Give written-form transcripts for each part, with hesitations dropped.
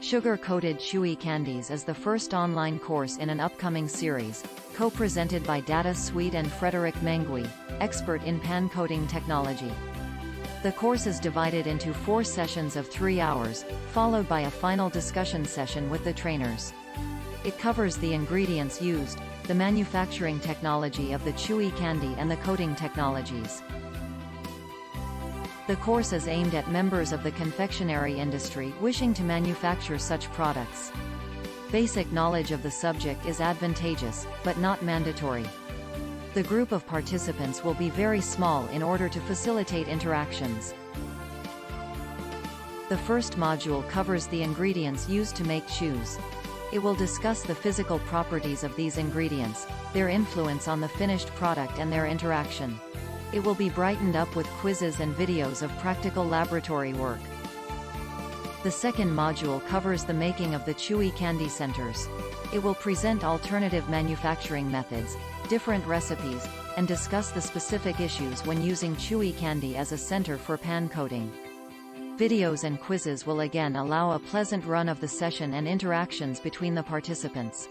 Sugar-coated chewy candies is the first online course in an upcoming series, co-presented by DataSweet and Fédéric Menguy, expert in pan-coating technology. The course is divided into 4 sessions of 3 hours, followed by a final discussion session with the trainers. It covers the ingredients used, the manufacturing technology of the chewy candy and the coating technologies. The course is aimed at members of the confectionery industry wishing to manufacture such products. Basic knowledge of the subject is advantageous, but not mandatory. The group of participants will be very small in order to facilitate interactions. The first module covers the ingredients used to make chews. It will discuss the physical properties of these ingredients, their influence on the finished product and their interaction. It will be brightened up with quizzes and videos of practical laboratory work. The second module covers the making of the chewy candy centers. It will present alternative manufacturing methods, different recipes, and discuss the specific issues when using chewy candy as a center for pan coating. Videos and quizzes will again allow a pleasant run of the session and interactions between the participants.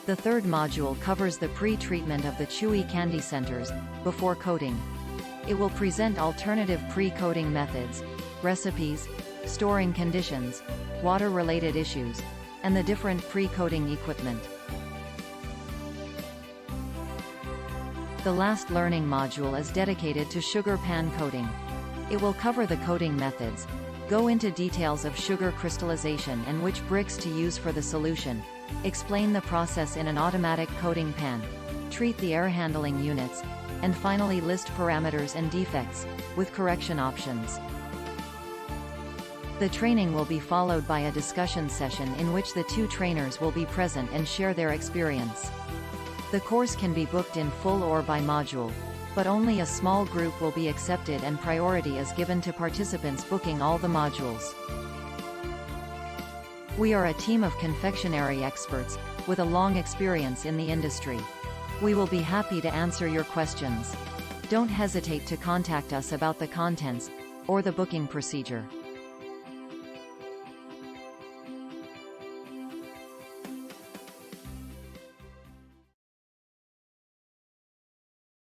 The third module covers the pre-treatment of the chewy candy centers, before coating. It will present alternative pre-coating methods, recipes, storing conditions, water-related issues, and the different pre-coating equipment. The last learning module is dedicated to sugar pan coating. It will cover the coating methods, go into details of sugar crystallization and which bricks to use for the solution, explain the process in an automatic coating pan, treat the air handling units, and finally list parameters and defects, with correction options. The training will be followed by a discussion session in which the 2 trainers will be present and share their experience. The course can be booked in full or by module, but only a small group will be accepted and priority is given to participants booking all the modules. We are a team of confectionery experts, with a long experience in the industry. We will be happy to answer your questions. Don't hesitate to contact us about the contents, or the booking procedure.